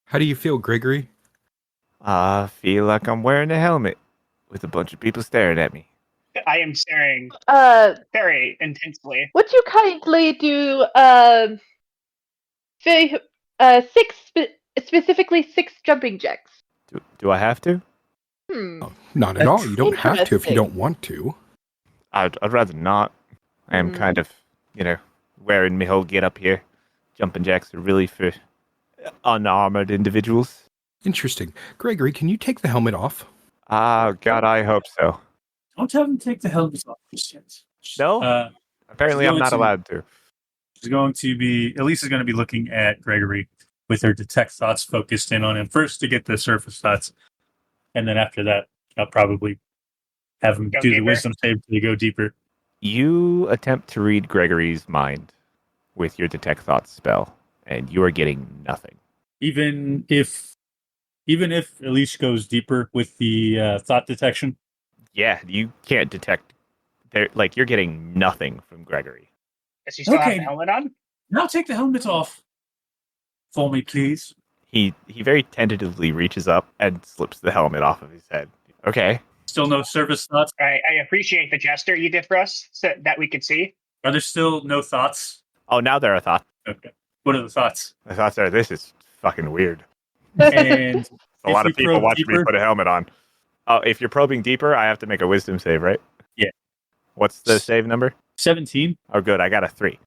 How do you feel, Gregory? I feel like I'm wearing a helmet with a bunch of people staring at me. I am staring very intensely. Would you kindly do specifically 6 jumping jacks? Do I have to? Oh, not at all. You don't have to if you Interesting. don't want to. I'd rather not. I am kind of, wearing my whole get up here. Jumping jacks are really for unarmored individuals. Interesting. Gregory, can you take the helmet off? Oh, God, I hope so. Don't have him take the helmet off just yet. No? Apparently, I'm not allowed to. She's going to be, Elise is going to be looking at Gregory with her detect thoughts focused in on him first to get the surface thoughts. And then after that, I'll probably have him Go do deeper. the wisdom save to go deeper. You attempt to read Gregory's mind with your detect thoughts spell, and you are getting nothing. Even if Elise goes deeper with the thought detection. Yeah, you can't detect. You're getting nothing from Gregory. Does he still have Okay. the helmet on? Now take the helmet off for me, please. He very tentatively reaches up and slips the helmet off of his head. Okay. Still no surface thoughts. I appreciate the gesture you did for us so that we could see. Are there still no thoughts? Oh, now there are thoughts. Okay. What are the thoughts? The thoughts are, this is fucking weird. And A lot If of you people probe watch me deeper- put a helmet on. Oh, if you're probing deeper, I have to make a wisdom save, right? Yeah. What's the save number? 17. Oh, good. I got a 3.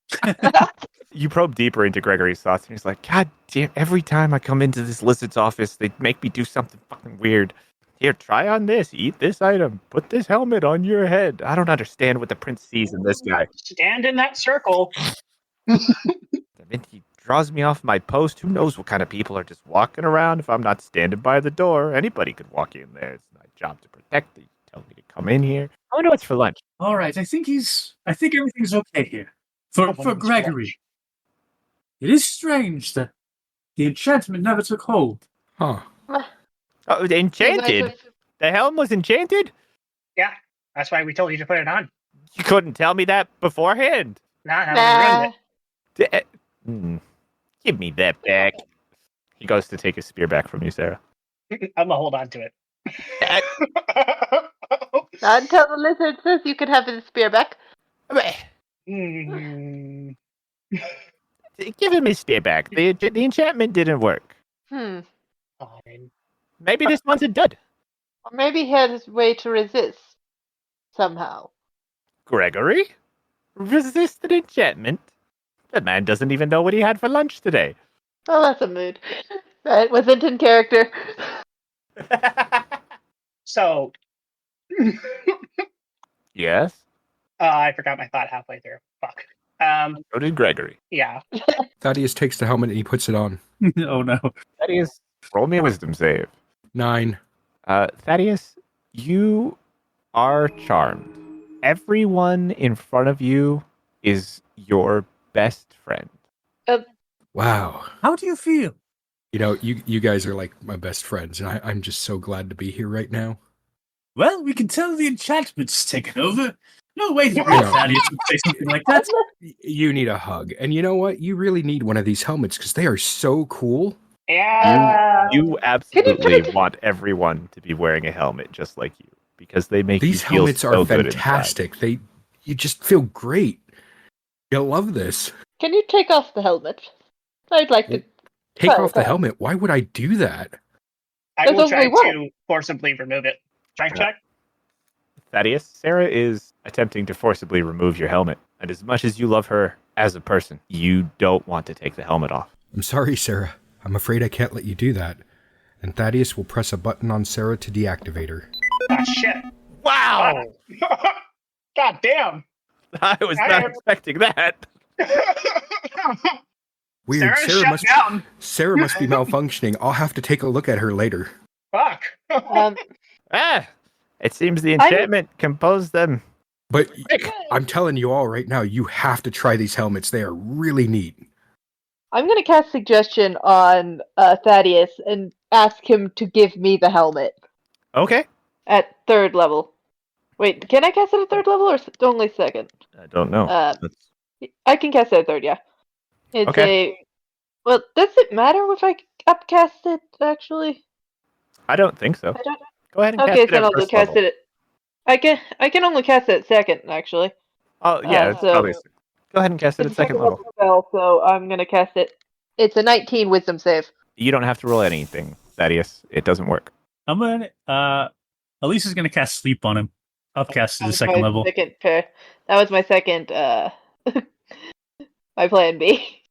You probe deeper into Gregory's thoughts, and he's like, God damn, every time I come into this lizard's office, they make me do something fucking weird. Here, try on this, eat this item, put this helmet on your head. I don't understand what the prince sees in this guy. Stand in that circle. The minute he draws me off my post, who knows what kind of people are just walking around if I'm not standing by the door. Anybody could walk in there. It's my job to protect you. Tell me to come in here. I wonder what's for lunch. All right, I think everything's okay here. For Gregory. It is strange that the enchantment never took hold. Huh. Oh, enchanted? The helm was enchanted? Yeah, that's why we told you to put it on. You couldn't tell me that beforehand. Nah, we ruined Give me that back. He goes to take his spear back from you, Sarah. it. I'm gonna hold on to it. Not until the lizard says you can have his spear back. Mm. Give him his spear back. The enchantment didn't work. Hmm. Fine. Maybe this one's a dud. Or maybe he had his way to resist. Somehow. Gregory? Resist an enchantment? That man doesn't even know what he had for lunch today. Oh, that's a mood. That wasn't in character. So, Yes? I forgot my thought halfway through. Fuck. So did Gregory. Yeah. Thaddeus takes the helmet and he puts it on. Oh no. Thaddeus, roll me a wisdom save. 9. Thaddeus, you are charmed. Everyone in front of you is your best friend. Wow. How do you feel? You know, you guys are like my best friends, and I'm just so glad to be here right now. Well, we can tell the enchantment's taken over. No way that Yeah. Thaddeus would say something like that. You need a hug. And you know what? You really need one of these helmets because they are so cool. Yeah. You absolutely want everyone to be wearing a helmet just like you because they make These you feel helmets so are good inside. fantastic. You just feel great. You'll love this. Can you take off the helmet? I'd like to. Take Oh, off the okay. helmet. Why would I do that? I There's will try only one. to forcibly remove it. Strength check? Thaddeus, Sarah is attempting to forcibly remove your helmet. And as much as you love her as a person, you don't want to take the helmet off. I'm sorry, Sarah. I'm afraid I can't let you do that. And Thaddeus will press a button on Sarah to deactivate her. Ah, shit. Wow! God damn. I was not expecting that. Weird. Sarah's shut down. Sarah must be malfunctioning. I'll have to take a look at her later. Fuck. It seems the enchantment composed them. But I'm telling you all right now, you have to try these helmets. They are really neat. I'm going to cast suggestion on Thaddeus and ask him to give me the helmet Okay. at 3rd level. Wait, can I cast it at 3rd level or only 2nd? I don't know. I can cast it at 3rd, yeah. It's Okay. Well, does it matter if I upcast it, actually? I don't think so. I don't. Go ahead and cast Okay, it then at I'll first cast level. it at... I can only cast it at 2nd, actually. Oh, yeah. It's so- probably... Go ahead and cast it at It's a 2nd level. spell, so I'm going to cast it. It's a 19 wisdom save. You don't have to roll anything, Thaddeus. It doesn't work. I'm gonna Elisa's gonna cast sleep on him. Upcast to the That was 2nd my level. That was my second, my plan B.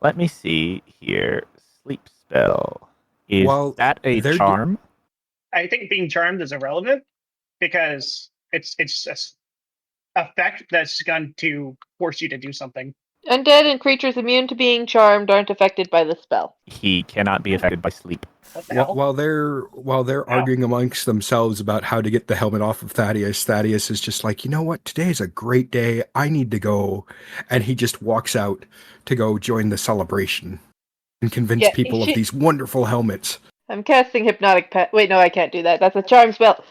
Let me see here. Sleep spell. Is Well, that a they're charm? I think being charmed is irrelevant because it's a effect that's going to force you to do something. Undead and creatures immune to being charmed aren't affected by the spell. He cannot be affected by sleep. What the hell? While they're arguing amongst themselves about how to get the helmet off of Thaddeus, Thaddeus is just like, you know what? Today is a great day. I need to go. And he just walks out to go join the celebration and convince people of these wonderful helmets. I'm casting hypnotic wait, no, I can't do that. That's a charm spell.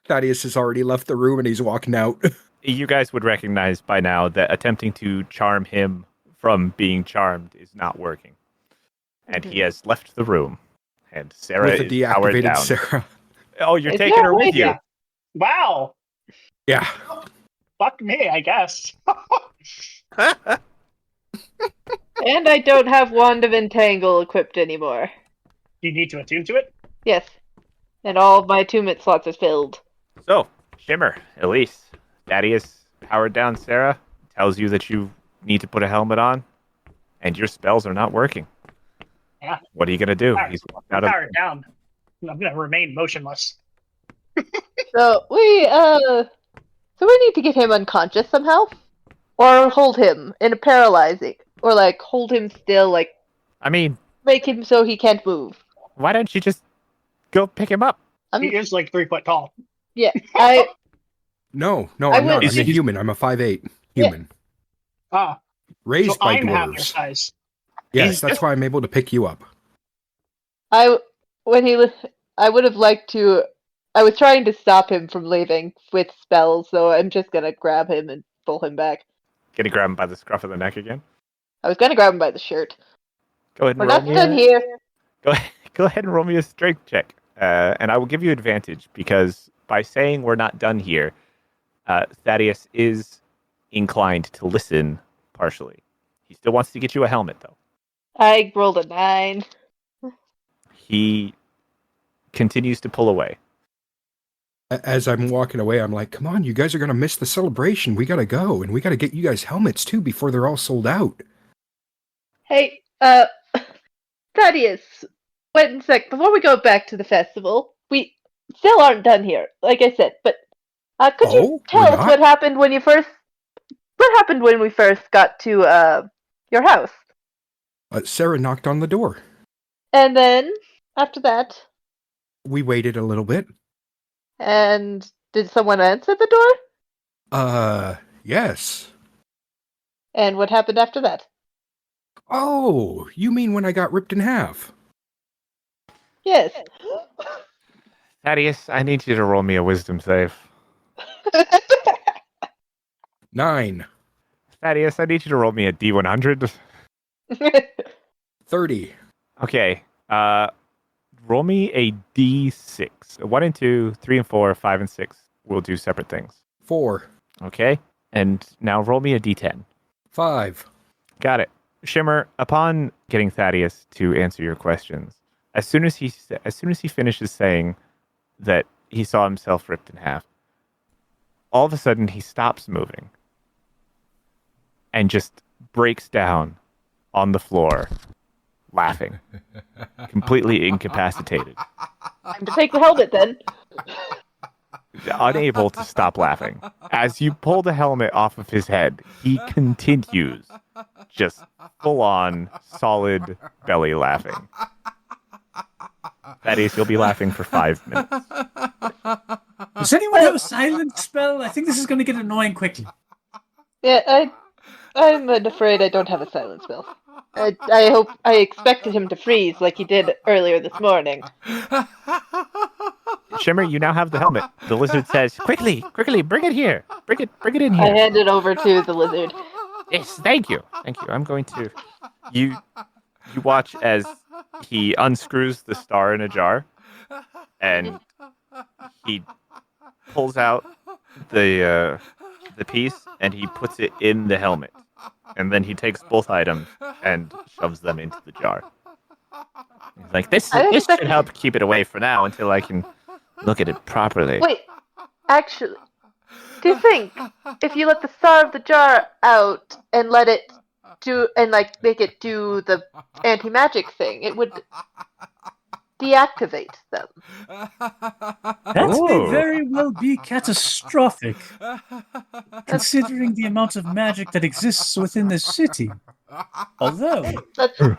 Thaddeus has already left the room and he's walking out. You guys would recognize by now that attempting to charm him from being charmed is not working. And he has left the room. And Sarah with the is powered deactivated down. Sarah. Oh, you're Is taking that her with right? you. Wow. Yeah. Fuck me, I guess. And I don't have Wand of Entangle equipped anymore. You need to attune to it? Yes. And all of my attunement slots are filled. So, Shimmer, Elise, Thaddeus powered down Sarah, tells you that you need to put a helmet on, and your spells are not working. Yeah. What are you gonna do? Alright, He's walked I'm out of. powered down. I'm gonna remain motionless. So we need to get him unconscious somehow, or hold him in a paralyzing, or like hold him still, like I mean, make him so he can't move. why don't you just go pick him up? He is like 3 foot tall. Yeah, No, I I'm not. would- I'm a human. I'm a 5'8" human. Ah, Raised so by I'm half your dwarves. size. Yes, that's why I'm able to pick you up. I would have liked to. I was trying to stop him from leaving with spells, so I'm just gonna grab him and pull him back. Gonna grab him by the scruff of the neck again. I was gonna grab him by the shirt. Go ahead and We're roll not me. done here. Go ahead and roll me a strength check, and I will give you advantage because by saying we're not done here, Thaddeus is inclined to listen partially. He still wants to get you a helmet, though. I rolled a 9. He continues to pull away. As I'm walking away, I'm like, come on, you guys are going to miss the celebration. We got to go, and we got to get you guys helmets, too, before they're all sold out. Hey, Thaddeus, wait a sec. Before we go back to the festival, we still aren't done here, like I said. But could you Oh, tell we're us not? what happened when we first got to your house? Sarah knocked on the door. And then after that, We waited a little bit. and did someone answer the door? Yes. And what happened after that? Oh, you mean when I got ripped in half? Yes. Thaddeus, I need you to roll me a wisdom save. 9. Thaddeus, I need you to roll me a D100. 30. Okay. Roll me a D6. 1 and 2, 3 and 4, 5 and 6. We'll do separate things. 4. Okay. And now roll me a D10. 5. Got it. Shimmer, upon getting Thaddeus to answer your questions, as soon as he finishes saying that he saw himself ripped in half, all of a sudden he stops moving and just breaks down on the floor, laughing, completely incapacitated, Time to take the helmet then. unable to stop laughing. As you pull the helmet off of his head, he continues just full-on, solid belly laughing. That is, you'll be laughing for 5 minutes. Does anyone have a silent spell? I think this is going to get annoying quickly. Yeah, I'm afraid I don't have a silent spell. I expected him to freeze like he did earlier this morning. Shimmer, you now have the helmet. The lizard says, quickly, bring it here. Bring it in I here. hand it over to the lizard. Yes, thank you. I'm going to... You watch as he unscrews the star in a jar, and he pulls out the piece, and he puts it in the helmet. And then he takes both items and shoves them into the jar. He's like, this should help keep it away for now until I can look at it properly. Wait, actually, do you think if you let the star of the jar out and let it make it do the anti-magic thing, it would deactivate them? That may very well be catastrophic, considering the amount of magic that exists within the city. Although, That's there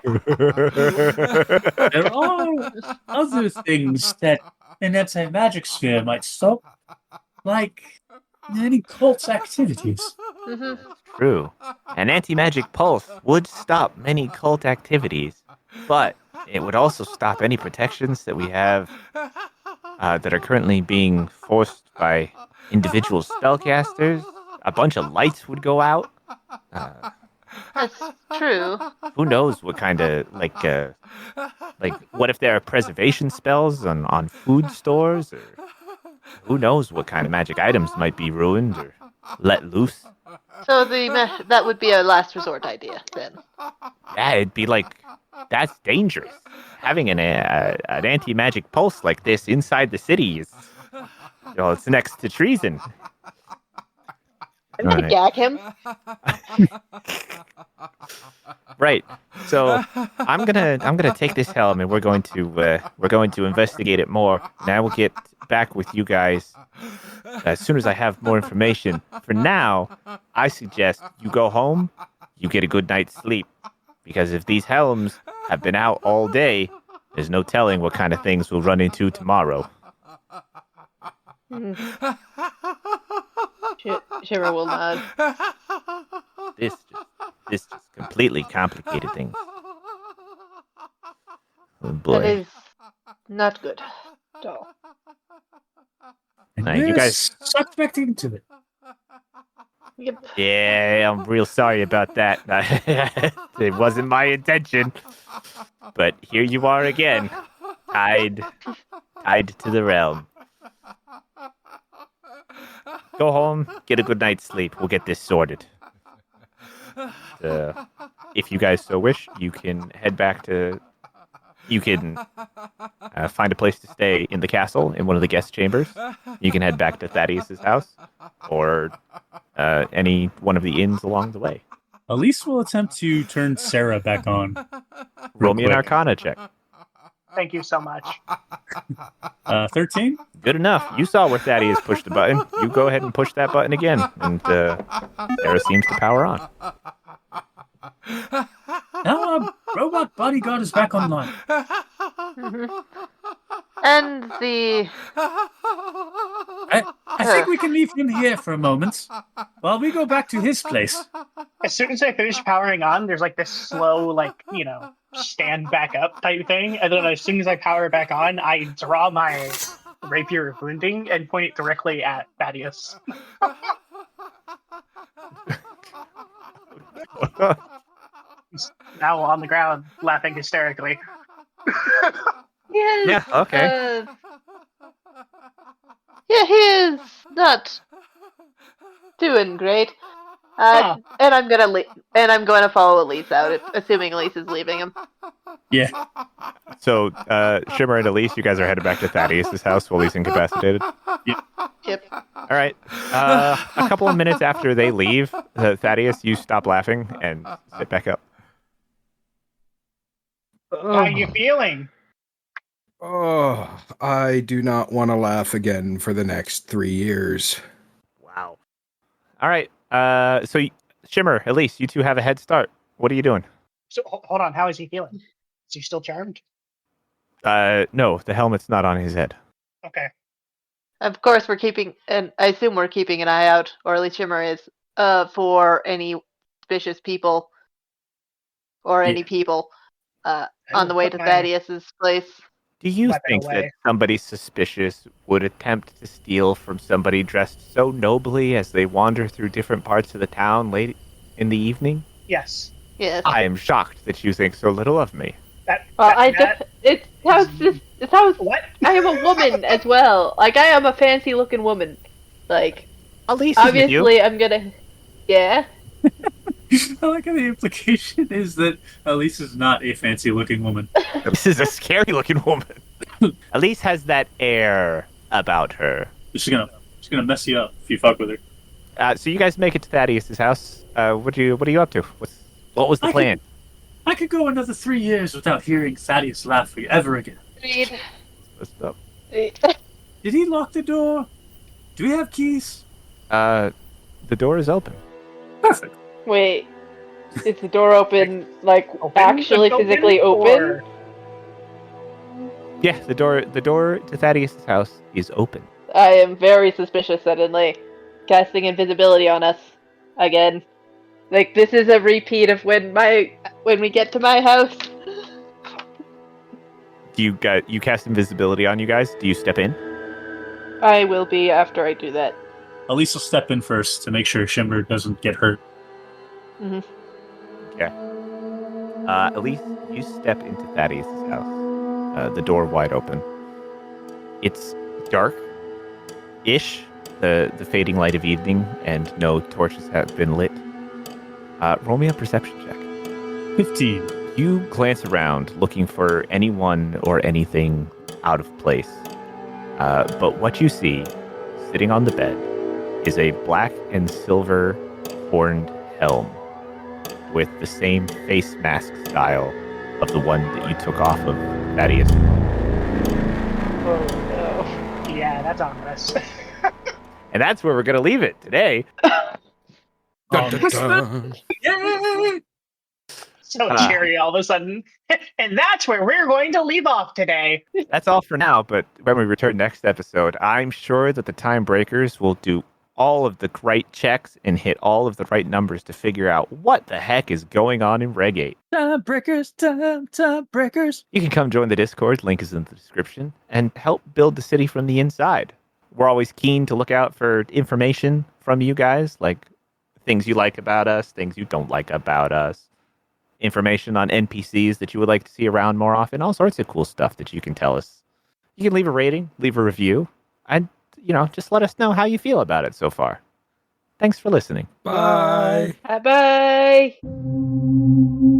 are other things that an anti-magic sphere might stop, like any cult activities. mhm. True. An anti-magic pulse would stop many cult activities, but it would also stop any protections that we have that are currently being forced by individual spellcasters. A bunch of lights would go out. That's true. Who knows what kind of, what if there are preservation spells on food stores? Or who knows what kind of magic items might be ruined or let loose? So that would be a last resort idea then. Yeah, it'd be that's dangerous. Having an anti-magic pulse like this inside the city is Well, it's next to treason. I'm gonna Alright. gag him. Right. So I'm gonna take this helm and we're going to investigate it more. And I will get back with you guys as soon as I have more information. For now, I suggest you go home, you get a good night's sleep. Because if these helms have been out all day, there's no telling what kind of things we'll run into tomorrow. Shimmer will nod. This just completely complicated things. Oh boy. That is not good at all. And Now, you you're guys- suspect into it. Yep. Yeah, I'm real sorry about that. It wasn't my intention. But here you are again, tied to the realm. Go home, get a good night's sleep. We'll get this sorted. If you guys so wish, you can head back to... You can find a place to stay in the castle, in one of the guest chambers. You can head back to Thaddeus' house, or any one of the inns along the way. Elise will attempt to turn Sarah back on. Roll me an quick. Arcana check. Thank you so much. 13? Good enough. You saw where Thaddeus pushed the button. You go ahead and push that button again, and Sarah seems to power on. Now our robot bodyguard is back online. And the I think we can leave him here for a moment while we go back to his place. As soon as I finish powering on, there's like this slow, like, stand back up type thing. And then as soon as I power back on, I draw my rapier of wounding and point it directly at Thaddeus. He's now on the ground, laughing hysterically. yes, Yeah, okay. Yeah, he is not doing great. Huh. And I'm gonna follow Elise out, assuming Elise is leaving him. Yeah. So, Shimmer and Elise, you guys are headed back to Thaddeus' house while he's incapacitated. Yep. All right. A couple of minutes after they leave, Thaddeus, you stop laughing and sit back up. How you feeling? Oh, I do not want to laugh again for the next 3 years. Wow. All right. So, Shimmer, Elise, you two have a head start. What are you doing? So hold on, how is he feeling? Is he still charmed? No, the helmet's not on his head. Okay. Of course, I assume we're keeping an eye out, or at least Shimmer is, for any suspicious people, or any people, on the way to Thaddeus' place. Do you Weapon think away. that somebody suspicious would attempt to steal from somebody dressed so nobly as they wander through different parts of the town late in the evening? Yes. Yes. I am shocked that you think so little of me. It sounds. What? I am a woman as well. Like, I am a fancy looking woman. Like, Elise is with you. obviously, I'm gonna. Yeah. I like how the implication is that Elise is not a fancy looking woman. This is a scary looking woman. Elise has that air about her. She's gonna mess you up if you fuck with her. So you guys make it to Thaddeus' house. What are you up to? What was the plan? I could go another 3 years without hearing Thaddeus laugh ever again. Agreed. What's up? Did he lock the door? Do we have keys? The door is open. Perfect. Wait. Is the door open, Open? actually Open, physically open? or- Yeah, the door to Thaddeus' house is open. I am very suspicious suddenly. Casting invisibility on us. Again. Like, this is a repeat of when we get to my house. Do you cast invisibility on you guys? Do you step in? I will be after I do that. Elise will step in first to make sure Shimmer doesn't get hurt. Elise, you step into Thaddeus' house. The door wide open. It's dark-ish, the fading light of evening, and no torches have been lit. Roll me a perception check. 15. You glance around, looking for anyone or anything out of place. But what you see sitting on the bed is a black and silver horned helm with the same face mask style of the one that you took off of Thaddeus. Oh no. Yeah, that's ominous. And that's where we're going to leave it today. Dun, dun, dun. Yay! So cheery all of a sudden. And that's where we're going to leave off today. That's all for now, but when we return next episode, I'm sure that the Time Breakers will do all of the right checks and hit all of the right numbers to figure out what the heck is going on in Regate. Time breakers, time breakers. You can come join the Discord, link is in the description, and help build the city from the inside. We're always keen to look out for information from you guys, like things you like about us, things you don't like about us, information on NPCs that you would like to see around more often, all sorts of cool stuff that you can tell us. You can leave a rating, leave a review, and, just let us know how you feel about it so far. Thanks for listening. Bye. Bye bye.